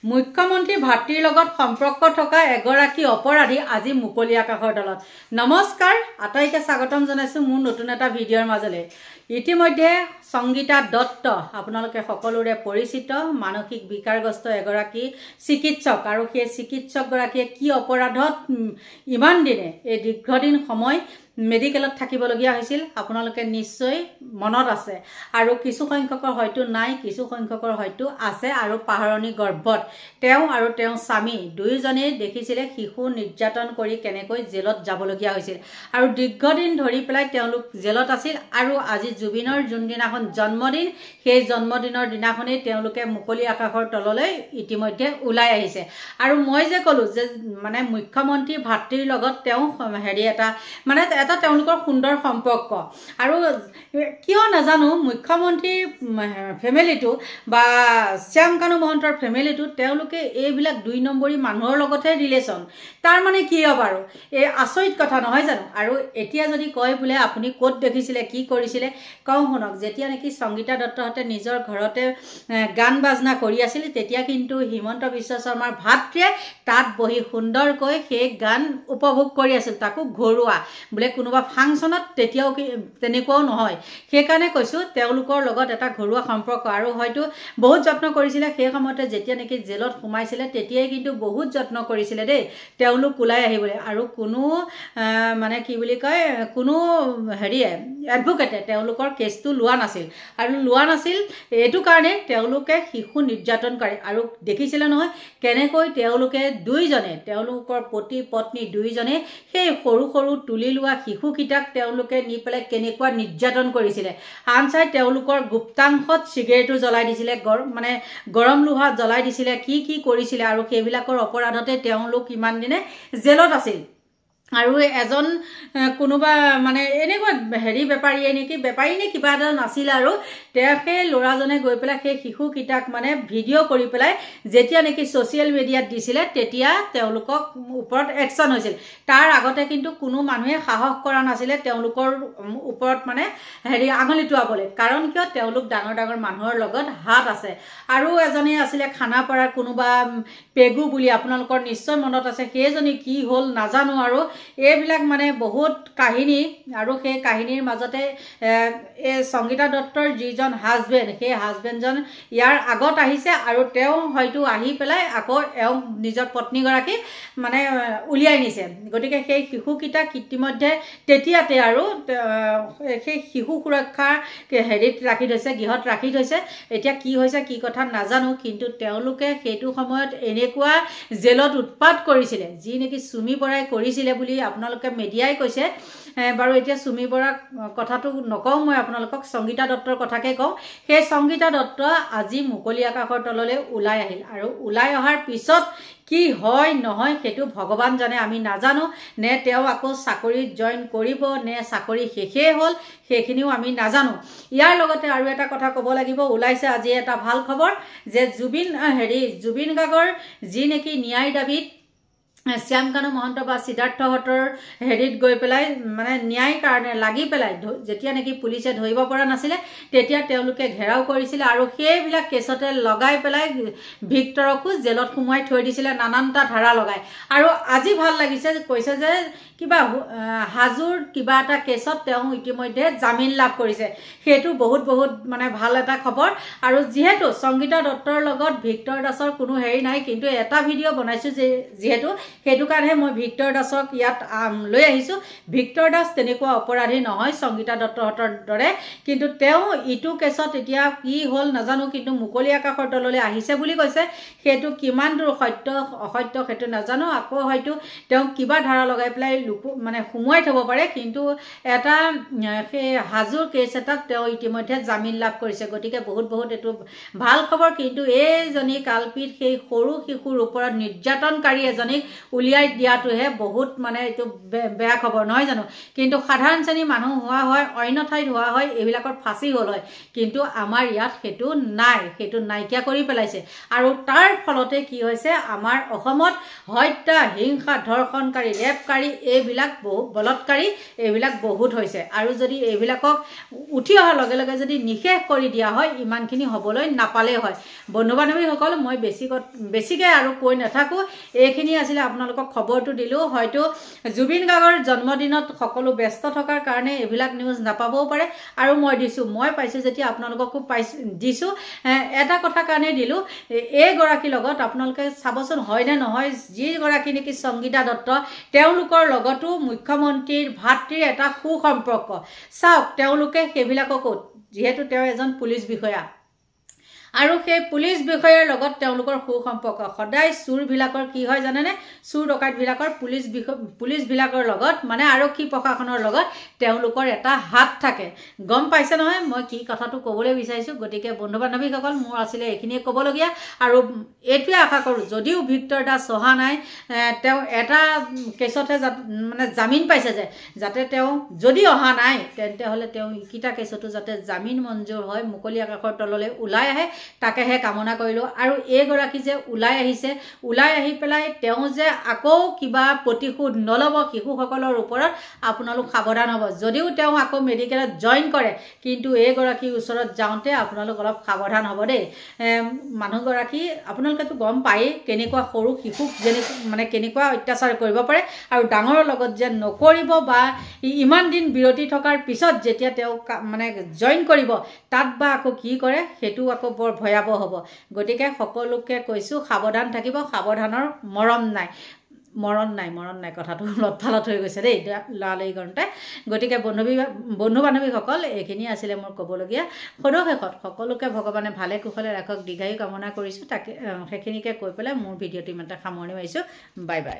মুখ্যমন্ত্ৰী ভাতৃৰ লগত সম্পৰ্ক থকা এগৰাকী অপৰাধী আজি মুকলি আকাশৰ তলত। নমস্কাৰ, আটাইকে স্বাগতম জনাইছো মোৰ নতুন এটা ভিডিঅ'ৰ মাজলৈ। ইতিমধ্যে সংগীতা দত্ত আপোনালোকে সকলোৰে পৰিচিত মানসিক বিকাৰগ্ৰস্ত এগৰাকী চিকিৎসক, আৰু সেই চিকিৎসকগৰাকীয়ে কি অপৰাধত ইমান দিনে এই দীৰ্ঘদিন সময় মেডিকেলত থাকিবলগীয়া হৈছিল আপোনালোকে নিশ্চয় মনত আছে, আৰু কিছু সংখ্যকৰ হয়তো নাই, কিছু সংখ্যকৰ হয়তো আছে। আৰু পাহৰণি গৰ্ভত তেওঁ আৰু তেওঁ স্বামী দুয়োজনেই দেখিছিলে শিশু নিৰ্যাতন কৰি কেনেকৈ জেলত যাবলগীয়া হৈছিল, আৰু দীৰ্ঘদিন ধৰি পেলাই তেওঁলোক জেলত আছিল। আৰু আজি জুবিনৰ যোনদিনাখন জন্মদিন, সেই জন্মদিনৰ দিনাখনেই তেওঁলোকে মুকলি আকাশৰ তললৈ ইতিমধ্যে ওলাই আহিছে। আৰু মই যে ক'লো যে মানে মুখ্যমন্ত্ৰী ভাতৃৰ লগত তেওঁ এটা তেওঁলোকৰ সুন্দৰ সম্পৰ্ক, আৰু কিয় নাজানো মুখ্যমন্ত্ৰীৰ ফেমিলিটো বা শ্যামকানু মহন্তৰ ফেমিলিটো তেওঁলোকে এইবিলাক 2 নম্বৰী মানুহৰ লগতহে ৰিলেশ্যন। তাৰ মানে কি হ'ব আৰু এই আচৰিত কথা নহয় জানো? আৰু এতিয়া যদি কয় বোলে আপুনি ক'ত দেখিছিলে, কি কৰিছিলে, কওঁ শুনক। যেতিয়া নেকি সংগীতা দত্তহঁতে নিজৰ ঘৰতে গান বাজনা কৰি আছিল, তেতিয়া কিন্তু হিমন্ত বিশ্ব শৰ্মাৰ ভাতৃয়ে তাত বহি সুন্দৰকৈ সেই গান উপভোগ কৰি আছিল, তাকো ঘৰুৱা বোলে কোনোবা ফাংচনত, তেতিয়াও তেনেকুৱাও নহয়। সেইকাৰণে কৈছোঁ তেওঁলোকৰ লগত এটা ঘৰুৱা সম্পৰ্ক, আৰু হয়তো বহুত যত্ন কৰিছিলে সেই সময়তে। যেতিয়া নেকি জেলত সোমাইছিলে তেতিয়াই কিন্তু বহুত যত্ন কৰিছিলে দেই তেওঁলোক ওলাই আহিবলৈ। আৰু কোনো মানে কি বুলি কয়, কোনো এডভোকেটে তেওঁলোকৰ কেছটো লোৱা নাছিল, আৰু লোৱা নাছিল এইটো কাৰণে তেওঁলোকে শিশু নিৰ্যাতন কৰে। আৰু দেখিছিলে নহয় কেনেকৈ তেওঁলোকে দুইজনে, তেওঁলোকৰ পতি পত্নী দুইজনে সেই সৰু সৰু তুলি লোৱা শিশুকেইটাক তেওঁলোকে নি পেলাই কেনেকুৱা নিৰ্যাতন কৰিছিলে। আনচাই তেওঁলোকৰ গুপ্তাংশত চিগাৰেটো জ্বলাই দিছিলে, গৰম লোহা জ্বলাই দিছিলে, কি কি কৰিছিলে। আৰু সেইবিলাকৰ অপৰাধতে তেওঁলোক ইমান দিনে জেলত আছিল। আৰু এজন কোনোবা মানে এনেকুৱা বেপাৰীয়ে নেকি, বেপাৰী নে কিবা এটা নাছিলে, আৰু তেওঁ সেই ল'ৰাজনে গৈ পেলাই সেই শিশুকেইটাক মানে ভিডিঅ' কৰি পেলাই যেতিয়া নেকি ছ'চিয়েল মিডিয়াত দিছিলে, তেতিয়া তেওঁলোকক ওপৰত একশ্যন হৈছিল। তাৰ আগতে কিন্তু কোনো মানুহে সাহস কৰা নাছিলে তেওঁলোকৰ ওপৰত মানে আঙুলি টোৱাবলৈ। কাৰণ কিয়, তেওঁলোক ডাঙৰ ডাঙৰ মানুহৰ লগত হাত আছে। আৰু এজনী আছিলে খানাপাৰাৰ কোনোবা পেগু বুলি, আপোনালোকৰ নিশ্চয় মনত আছে। সেইজনী কি হ'ল নাজানো, আৰু এইবিলাক মানে বহুত কাহিনী। আৰু সেই কাহিনীৰ মাজতে এই সংগীতা দত্তৰ যিজন হাজবেণ্ড, সেই হাজবেণ্ডজন ইয়াৰ আগত আহিছে, আৰু তেওঁ হয়তো আহি পেলাই আকৌ এওঁক নিজৰ পত্নীগৰাকীক মানে উলিয়াই নিছে। গতিকে সেই শিশুকেইটাক ইতিমধ্যে তেতিয়াতে আৰু সেই শিশু সুৰক্ষাৰ ৰাখি থৈছে, গৃহত ৰাখি থৈছে। এতিয়া কি হৈছে কি কথা নাজানো, কিন্তু তেওঁলোকে সেইটো সময়ত এনেকুৱা জেলত উৎপাত কৰিছিলে, যি নেকি চুমি বৰাই কৰিছিলে বুলি আপোনালোকে মিডিয়াই কৈছে। বাৰু এতিয়া চুমি বৰাৰ কথাটো নকওঁ, মই আপোনালোকক সংগীতা দত্তৰ কথাকে কওঁ। সেই সংগীতা দত্ত আজি মুকলি আকাশৰ তললৈ ওলাই আহিল, আৰু ওলাই অহাৰ পিছত কি হয় নহয় সেইটো ভগৱান জানে, আমি নাজানো। নে তেওঁ আকৌ চাকৰিত জইন কৰিব, নে চাকৰি শেষেই হ'ল, সেইখিনিও আমি নাজানো। ইয়াৰ লগতে আৰু এটা কথা ক'ব লাগিব, ওলাইছে আজি এটা ভাল খবৰ যে জুবিন গাৰ্গৰ যি নেকি ন্যায় দাবীত শ্যামকানু মহন্ত বা সিদ্ধাৰ্থহঁতৰ গৈ পেলাই মানে ন্যায়ৰ কাৰণে লাগি পেলাই যেতিয়া নেকি পুলিচে ধৰিব পৰা নাছিলে, তেতিয়া তেওঁলোকে ঘেৰাও কৰিছিলে, আৰু সেইবিলাক কেছতে লগাই পেলাই ভিক্টৰকো জেলত সোমোৱাই থৈ দিছিলে, নানানটা ধাৰা লগাই। আৰু আজি ভাল লাগিছে, কৈছে যে কিবা হাজোৰ কিবা এটা কেছত তেওঁ ইতিমধ্যে জামিন লাভ কৰিছে। সেইটো বহুত বহুত মানে ভাল এটা খবৰ। আৰু যিহেতু সংগীতা দত্তৰ লগত ভিক্টৰ দাসৰ কোনো নাই, কিন্তু এটা ভিডিঅ' বনাইছোঁ যিহেতু, সেইটো কাৰণেহে মই ভিক্টৰ দাসক ইয়াত লৈ আহিছোঁ। ভিক্টৰ দাস তেনেকুৱা অপৰাধী নহয় সংগীতা দত্তহঁতৰ দৰে, কিন্তু তেওঁ ইটো কেছত এতিয়া কি হ'ল নাজানো, কিন্তু মুকলি আকাশৰ তললৈ আহিছে বুলি কৈছে। সেইটো কিমান দূৰ সত্য অসত্য সেইটো নাজানো, আকৌ হয়তো তেওঁ কিবা ধাৰা লগাই পেলাই মানে সোমোৱাই থ'ব পাৰে। কিন্তু এটা সেই হাজোৰ কেছ এটাত তেওঁ ইতিমধ্যে জামিন লাভ কৰিছে। গতিকে বহুত বহুত এইটো ভাল খবৰ। কিন্তু এইজনী কালপিত সেই সৰু শিশুৰ ওপৰত নিৰ্যাতনকাৰী এজনীক উলিয়াই দিয়াটোহে বহুত মানে এইটো বেয়া খবৰ নহয় জানো? কিন্তু সাধাৰণ শ্ৰেণীৰ মানুহ হোৱা হয়, অন্য ঠাইত হোৱা হয়, এইবিলাকত ফাঁচি হ'ল হয়। কিন্তু আমাৰ ইয়াত সেইটো নাই, সেইটো নাইকিয়া কৰি পেলাইছে। আৰু তাৰ ফলতে কি হৈছে, আমাৰ অসমত হত্যা, হিংসা, ধৰ্ষণকাৰী, ৰেপকাৰী এইবিলাক বহু বলৎকাৰী এইবিলাক বহুত হৈছে আৰু যদি এইবিলাকক উঠি অহাৰ লগে লগে যদি নিষেধ কৰি দিয়া হয় ইমানখিনি হ'বলৈ নাপালেই হয় বন্ধু বান্ধৱীসকল মই বেছিকৈ আৰু কৈ নাথাকোঁ এইখিনি আছিলে আপোনালোকক খবৰটো দিলোঁ হয়তো জুবিন গাৰ্গৰ জন্মদিনত সকলো ব্যস্ত থকাৰ কাৰণে এইবিলাক নিউজ নাপাবও পাৰে আৰু মই দিছোঁ মই পাইছোঁ যেতিয়া আপোনালোককো দিছোঁ এটা কথা কাৰণে দিলোঁ এইগৰাকীৰ লগত আপোনালোকে চাবচোন হয়নে নহয় যিগৰাকী নেকি সংগীতা দত্ত তেওঁলোকৰ লগতো মুখ্যমন্ত্ৰীৰ ভাতৃৰ এটা সুসম্পৰ্ক চাওক তেওঁলোকে সেইবিলাককো যিহেতু তেওঁ এজন পুলিচ বিষয়া আৰু সেই পুলিচ বিষয়াৰ লগত তেওঁলোকৰ সুসম্পৰ্ক সদায় চুৰবিলাকৰ কি হয় জানেনে চুৰ ডকাইতবিলাকৰ পুলিচবিলাকৰ লগত মানে আৰক্ষী প্ৰশাসনৰ লগত তেওঁলোকৰ এটা হাত থাকে গম পাইছে নহয় মই কি কথাটো ক'বলৈ বিচাৰিছোঁ গতিকে বন্ধু বান্ধৱীসকল মোৰ আছিলে এইখিনিয়ে ক'বলগীয়া আৰু এইটোৱে আশা কৰোঁ যদিও ভিক্টৰ দাস অহা নাই তেওঁ এটা কেছতহে মানে জামিন পাইছে যে যাতে তেওঁ যদি অহা নাই তেন্তে হ'লে তেওঁ ইকিটা কেছতো যাতে জামিন মঞ্জুৰ হয় মুকলি আকাশৰ তললৈ ওলাই আহে তাকেহে কামনা কৰিলোঁ আৰু এইগৰাকী যে ওলাই আহিছে ওলাই আহি পেলাই তেওঁ যে আকৌ কিবা প্ৰতিশোধ নল'ব শিশুসকলৰ ওপৰত আপোনালোক সাৱধান হ'ব যদিও তেওঁ আকৌ মেডিকেলত জইন কৰে কিন্তু এইগৰাকীৰ ওচৰত যাওঁতে আপোনালোক অলপ সাৱধান হ'ব দেই মানুহগৰাকী আপোনালোকেতো গম পায়েই কেনেকুৱা সৰু শিশুক মানে কেনেকুৱা অত্যাচাৰ কৰিব পাৰে আৰু ডাঙৰৰ লগত যে নকৰিব বা ইমান দিন বিৰতি থকাৰ পিছত যেতিয়া তেওঁ মানে জইন কৰিব তাত বা আকৌ কি কৰে সেইটো আকৌ বৰ ভয়াবহ হ'ব গতিকে সকলোকে কৈছোঁ সাৱধান থাকিব সাৱধানৰ মৰণ নাই কথাটো লতফালত হৈ গৈছে দেই লৰালৰি কৰোঁতে গতিকে বন্ধু বান্ধৱীসকল এইখিনি আছিলে মোৰ ক'বলগীয়া সদশেষত সকলোকে ভগৱানে ভালে কুশলে ৰাখক দীৰ্ঘায়ু কামনা কৰিছোঁ তাকে সেইখিনিকে কৈ পেলাই মোৰ ভিডিঅ'টো ইমানতে সামৰণি মাৰিছোঁ বাই বাই